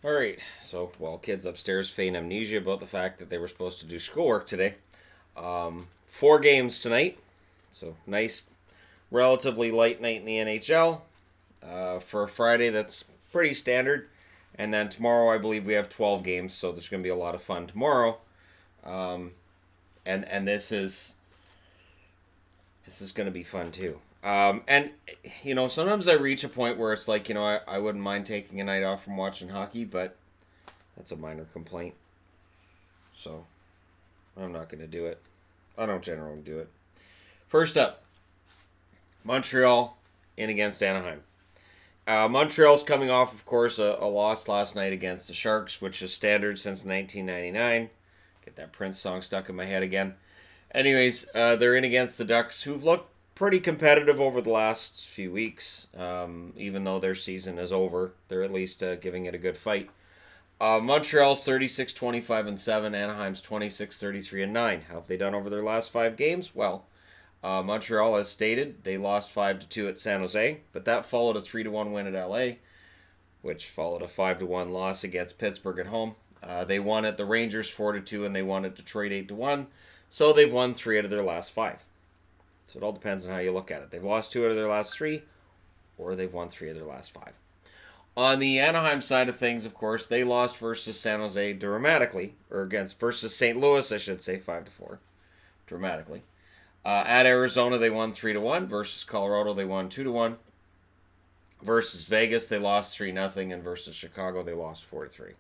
All right, so while kids upstairs feign amnesia about the fact that they were supposed to do schoolwork today, 4 games tonight, so nice, relatively light night in the NHL. For a Friday, that's pretty standard. And then tomorrow, I believe we have 12 games, so there's going to be a lot of fun tomorrow. Um, and this is going to be fun too. And sometimes I reach a point where it's like, I wouldn't mind taking a night off from watching hockey, but that's a minor complaint. So I'm not going to do it. I don't generally do it. First up, Montreal in against Anaheim. Montreal's coming off, of course, a loss last night against the Sharks, which is standard since 1999. Get that Prince song stuck in my head again. Anyways, they're in against the Ducks, who've looked pretty competitive over the last few weeks. Even though their season is over, they're at least giving it a good fight. Montreal's 36-25-7. Anaheim's 26-33-9. How have they done over their last 5 games? Well, Montreal, as stated, they lost 5-2 at San Jose, but that followed a 3-1 win at LA, which followed a 5-1 loss against Pittsburgh at home. They won at the Rangers 4-2, and they won at Detroit 8-1. So they've won 3 out of their last 5. So it all depends on how you look at it. They've lost 2 out of their last 3, or they've won 3 of their last 5. On the Anaheim side of things, of course, they lost versus San Jose dramatically, or against versus St. Louis, I should say, 5-4, dramatically. At Arizona, they won 3-1. Versus Colorado, they won 2-1. Versus Vegas, they lost 3-0, and versus Chicago, they lost 4-3.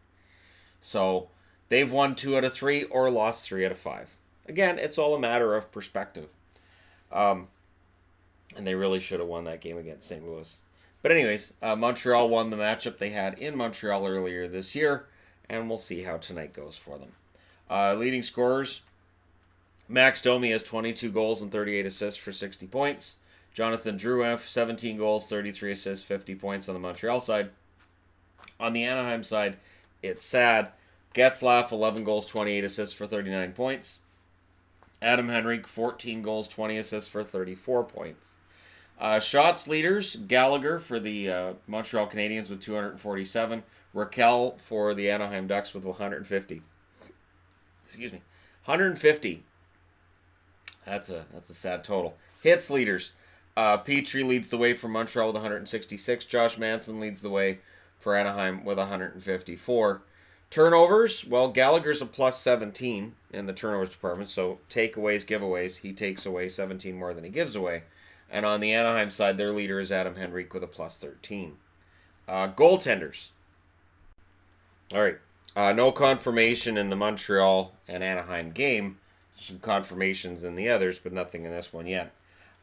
So they've won 2 out of 3 or lost 3 out of 5. Again, it's all a matter of perspective. And they really should have won that game against St. Louis. But anyways, Montreal won the matchup they had in Montreal earlier this year, and we'll see how tonight goes for them. Leading scorers, Max Domi has 22 goals and 38 assists for 60 points. Jonathan Drouin, 17 goals, 33 assists, 50 points on the Montreal side. On the Anaheim side, it's sad. Getzlaf, 11 goals, 28 assists for 39 points. Adam Henrique, 14 goals, 20 assists for 34 points. Shots leaders, Gallagher for the Montreal Canadiens with 247. Raquel for the Anaheim Ducks with 150. Excuse me. 150. That's a sad total. Hits leaders. Petrie leads the way for Montreal with 166. Josh Manson leads the way for Anaheim with 154. Turnovers, well, Gallagher's a plus 17 in the turnovers department, so takeaways, giveaways. He takes away 17 more than he gives away. And on the Anaheim side, their leader is Adam Henrique with a plus 13. Goaltenders. All right. No confirmation in the Montreal and Anaheim game. Some confirmations in the others, but nothing in this one yet.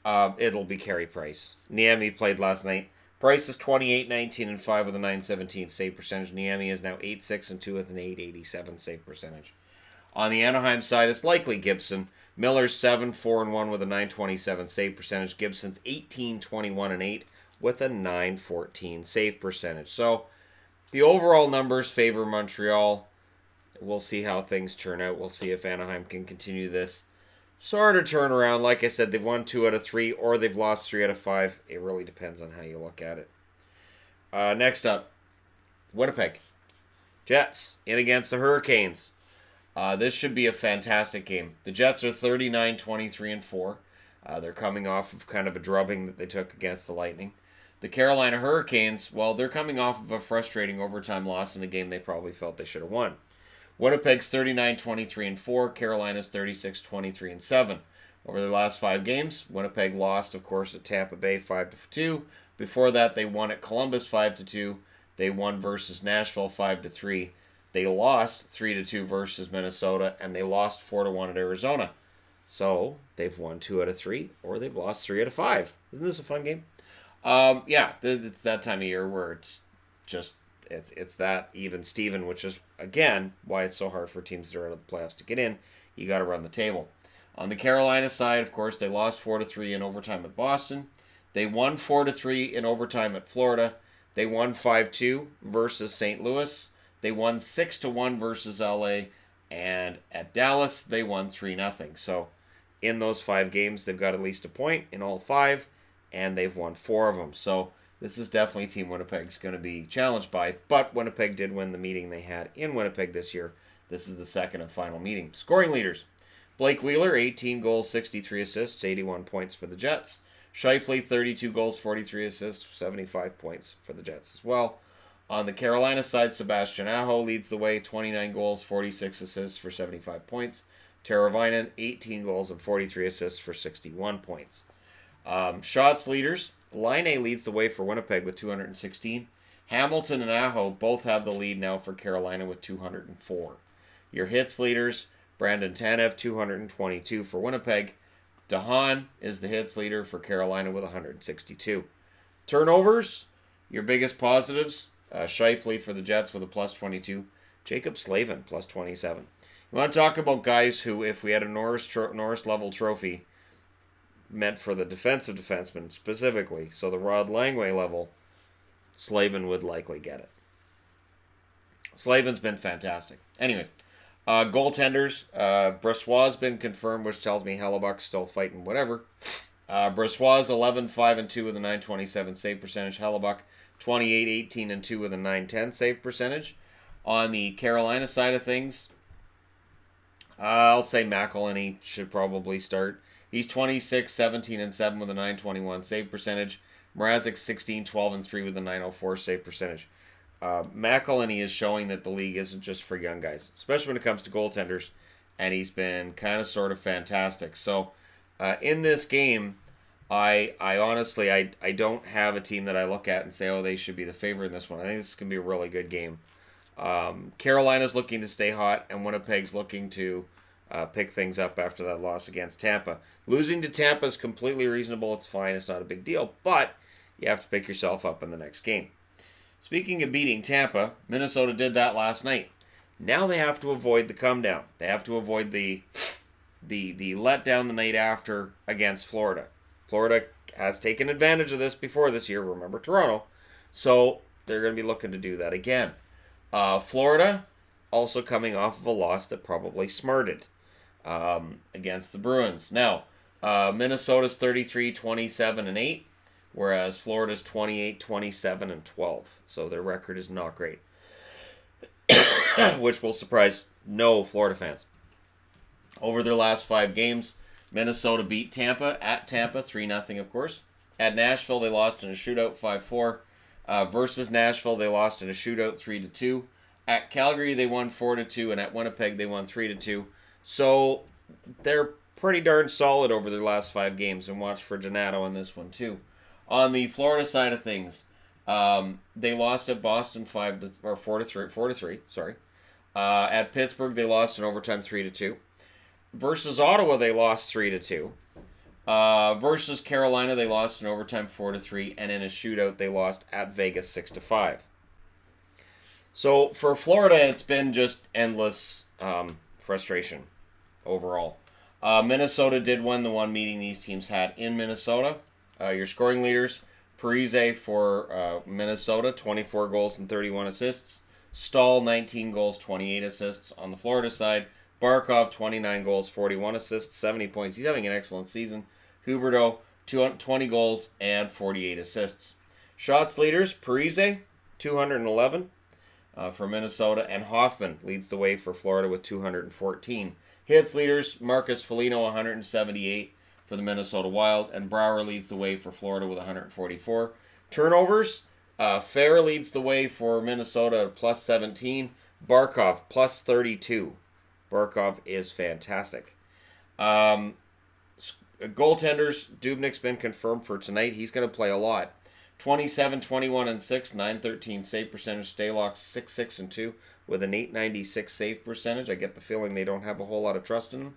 It'll be Carey Price. Niemi played last night. Price is 28-19-5 with a 917 save percentage. Niemi is now 8-6-2 with an 887 save percentage. On the Anaheim side, it's likely Gibson. Miller's 7-4-1 with a 927 save percentage. Gibson's 18-21-8 with a 914 save percentage. So the overall numbers favor Montreal. We'll see how things turn out. We'll see if Anaheim can continue this sort of turnaround. Like I said, they've won 2 out of 3 or they've lost 3 out of 5. It really depends on how you look at it. Next up, Winnipeg Jets in against the Hurricanes. This should be a fantastic game. The Jets are 39-23-4. They're coming off of kind of a drubbing that they took against the Lightning. The Carolina Hurricanes, well, they're coming off of a frustrating overtime loss in a game they probably felt they should have won. Winnipeg's 39-23-4. Carolina's 36-23-7. Over their last 5 games, Winnipeg lost, of course, at Tampa Bay 5-2. Before that, they won at Columbus 5-2. They won versus Nashville 5-3. They lost 3-2 versus Minnesota, and they lost 4-1 at Arizona. So they've won 2 out of 3, or they've lost 3 out of 5. Isn't this a fun game? Yeah, it's that time of year where it's just it's that even Steven, which is again why it's so hard for teams that are out of the playoffs to get in. You got to run the table. On the Carolina side, of course, they lost 4-3 in overtime at Boston. They won 4-3 in overtime at Florida. They won 5-2 versus St. Louis. They won 6-1 versus LA, and at Dallas they won 3-0. So in those 5 games, they've got at least a point in all 5, and they've won 4 of them. So this is definitely a team Winnipeg's going to be challenged by. But Winnipeg did win the meeting they had in Winnipeg this year. This is the second and final meeting. Scoring leaders. Blake Wheeler, 18 goals, 63 assists, 81 points for the Jets. Scheifele, 32 goals, 43 assists, 75 points for the Jets as well. On the Carolina side, Sebastian Aho leads the way, 29 goals, 46 assists for 75 points. Teravainen, 18 goals and 43 assists for 61 points. Shots leaders, Laine leads the way for Winnipeg with 216. Hamilton and Aho both have the lead now for Carolina with 204. Your hits leaders, Brandon Tanev, 222 for Winnipeg. DeHaan is the hits leader for Carolina with 162. Turnovers, your biggest positives, Scheifele for the Jets with a plus 22. Jacob Slavin, plus 27. You want to talk about guys who, if we had a Norris-level trophy, meant for the defensive defenseman specifically, so the Rod Langway level, Slavin would likely get it. Slavin's been fantastic. Anyway, goaltenders, Brossoit's been confirmed, which tells me Hellebuck's still fighting whatever. Brossoit's 11-5-2 with a .927 save percentage. Hellebuck 28-18-2 with a .910 save percentage. On the Carolina side of things, I'll say McElhinney should probably start. He's 26-17-7 with a .921 save percentage. Mrazek 16-12-3 with a .904 save percentage. McElhinney is showing that the league isn't just for young guys, especially when it comes to goaltenders, and he's been kind of sort of fantastic. So in this game, I honestly I don't have a team that I look at and say, oh, they should be the favorite in this one. I think this is going to be a really good game. Carolina's looking to stay hot, and Winnipeg's looking to pick things up after that loss against Tampa. Losing to Tampa is completely reasonable. It's fine. It's not a big deal. But you have to pick yourself up in the next game. Speaking of beating Tampa, Minnesota did that last night. Now they have to avoid the come down. They have to avoid the letdown the night after against Florida. Florida has taken advantage of this before this year. Remember Toronto. So they're going to be looking to do that again. Florida also coming off of a loss that probably smarted against the Bruins. Now, Minnesota's 33-27-8, whereas Florida's 28-27-12. So their record is not great, which will surprise no Florida fans. Over their last 5 games, Minnesota beat Tampa at Tampa 3-0, of course. At Nashville, they lost in a shootout 5-4. Versus Nashville, they lost in a shootout 3-2. At Calgary, they won 4-2, and at Winnipeg, they won 3-2. So they're pretty darn solid over their last 5 games, and watch for Donato on this one too. On the Florida side of things, they lost at Boston 4-3. Sorry. At Pittsburgh, they lost in overtime 3-2. Versus Ottawa, they lost 3-2. Versus Carolina, they lost in overtime 4-3, and in a shootout, they lost at Vegas 6-5. So for Florida, it's been just endless frustration overall. Minnesota did win the one meeting these teams had in Minnesota. Your scoring leaders, Parise for Minnesota, 24 goals and 31 assists. Stahl, 19 goals, 28 assists. On the Florida side, Barkov, 29 goals, 41 assists, 70 points. He's having an excellent season. Huberdeau, 20 goals and 48 assists. Shots leaders, Parise, 211 for Minnesota, and Hoffman leads the way for Florida with 214. Hits leaders, Marcus Foligno, 178 for the Minnesota Wild, and Brouwer leads the way for Florida with 144. Turnovers, Fair leads the way for Minnesota at plus 17. Barkov, plus 32. Barkov is fantastic. Goaltenders, Dubnyk's been confirmed for tonight. He's going to play a lot. 27, 21, and 6, 913 save percentage. Stalock 6-6-2 with an 896 save percentage. I get the feeling they don't have a whole lot of trust in him.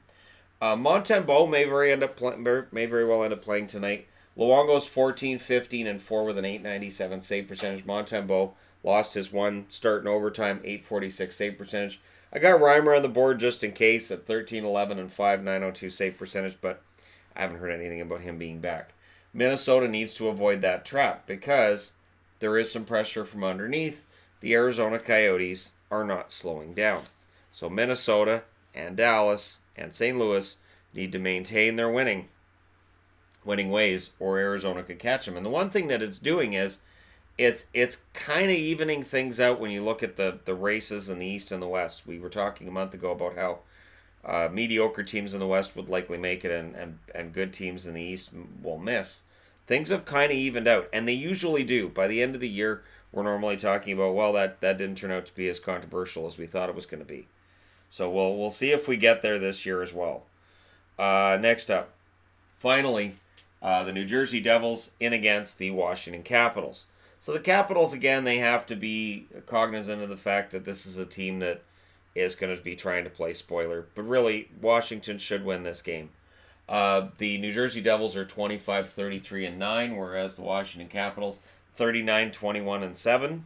Montembeault may very well end up playing tonight. Luongo's 14, 15, and 4 with an 897 save percentage. Montembeault lost his one start in overtime, 846 save percentage. I got Reimer on the board just in case at 13, 11, and 5, 902 save percentage, but I haven't heard anything about him being back. Minnesota needs to avoid that trap because there is some pressure from underneath. The Arizona Coyotes are not slowing down. So Minnesota and Dallas and St. Louis need to maintain their winning ways, or Arizona could catch them. And the one thing that it's doing is it's kind of evening things out when you look at the races in the East and the West. We were talking a month ago about how mediocre teams in the West would likely make it, and good teams in the East will miss. Things have kind of evened out, and they usually do. By the end of the year, we're normally talking about, well, that didn't turn out to be as controversial as we thought it was going to be. So we'll see if we get there this year as well. Next up, finally, the New Jersey Devils in against the Washington Capitals. So the Capitals, again, they have to be cognizant of the fact that this is a team that is going to be trying to play spoiler. But really, Washington should win this game. The New Jersey Devils are 25-33-9, whereas the Washington Capitals 39-21-7.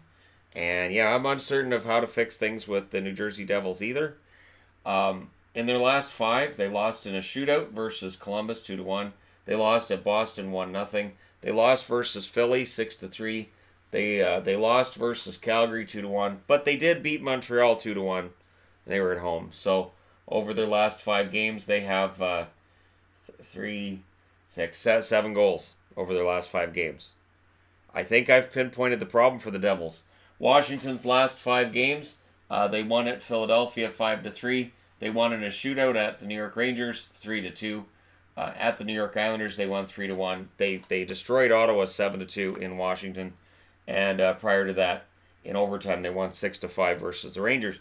And yeah, I'm uncertain of how to fix things with the New Jersey Devils either. In their last 5, they lost in a shootout versus Columbus 2-1. They lost at Boston 1-0. They lost versus Philly 6-3. They lost versus Calgary 2-1, but they did beat Montreal 2-1. They were at home. So over their last 5 games, they have 7 goals over their last 5 games. I think I've pinpointed the problem for the Devils. Washington's last 5 games, they won at Philadelphia 5-3. They won in a shootout at the New York Rangers 3-2. At the New York Islanders, they won 3-1. They destroyed Ottawa 7-2 in Washington, and prior to that, in overtime, they won 6-5 versus the Rangers.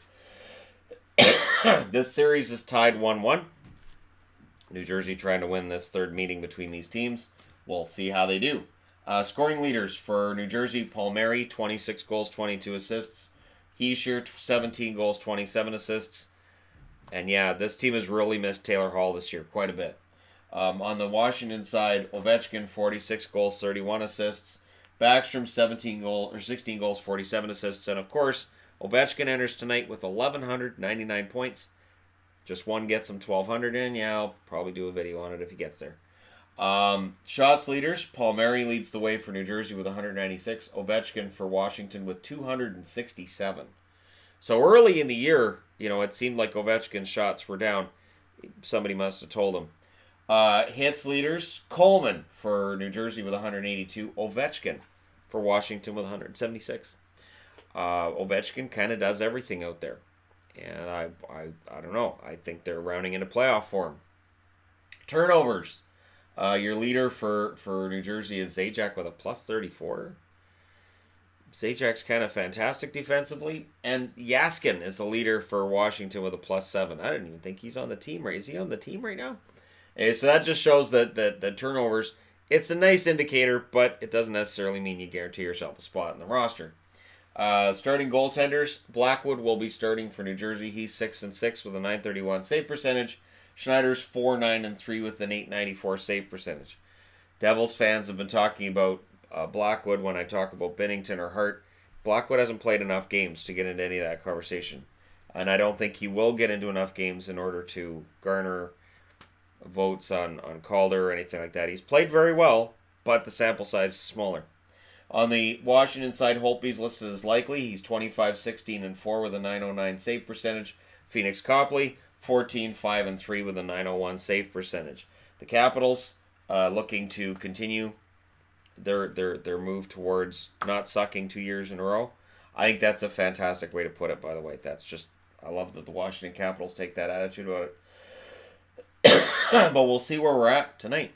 This series is tied 1-1. New Jersey trying to win this third meeting between these teams. We'll see how they do. Scoring leaders for New Jersey: Palmieri, 26 goals, 22 assists. Hischier, 17 goals, 27 assists. And yeah, this team has really missed Taylor Hall this year quite a bit. On the Washington side, Ovechkin, 46 goals, 31 assists. Backstrom, 16 goals, 47 assists. And of course, Ovechkin enters tonight with 1,199 points. Just one gets him 1,200 in. Yeah, I'll probably do a video on it if he gets there. Shots leaders: Palmieri leads the way for New Jersey with 196. Ovechkin for Washington with 267. So early in the year, it seemed like Ovechkin's shots were down. Somebody must have told him. Hits leaders: Coleman for New Jersey with 182. Ovechkin for Washington with 176. Ovechkin kind of does everything out there. And I don't know. I think they're rounding into playoff form. Turnovers. Your leader for New Jersey is Zajac with a +34. Zajak's kind of fantastic defensively. And Yaskin is the leader for Washington with a +7. I didn't even think he's on the team. Right? Is he on the team right now? So that just shows that the turnovers, it's a nice indicator, but it doesn't necessarily mean you guarantee yourself a spot in the roster. Starting goaltenders: Blackwood will be starting for New Jersey. He's 6-6 with a .931 save percentage. Schneider's 4-9-3 with an .894 save percentage. Devils fans have been talking about Blackwood when I talk about Binnington or Hart. Blackwood hasn't played enough games to get into any of that conversation, and I don't think he will get into enough games in order to garner votes on Calder or anything like that. He's played very well, but the sample size is smaller. On the Washington side, Holtby's listed as likely. He's 25-16-4 with a .909 save percentage. Phoenix Copley, 14-5-3 with a .901 save percentage. The Capitals looking to continue their move towards not sucking 2 years in a row. I think that's a fantastic way to put it, by the way. I love that the Washington Capitals take that attitude about it. But we'll see where we're at tonight.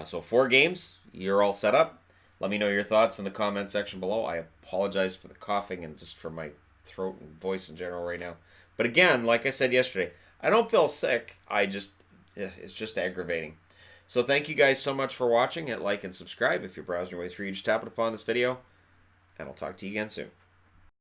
So 4 games. You're all set up. Let me know your thoughts in the comment section below. I apologize for the coughing and just for my throat and voice in general right now. But again, like I said yesterday, I don't feel sick. It's just aggravating. So thank you guys so much for watching. Hit like and subscribe if you're browsing your way through. You just tap it upon this video. And I'll talk to you again soon.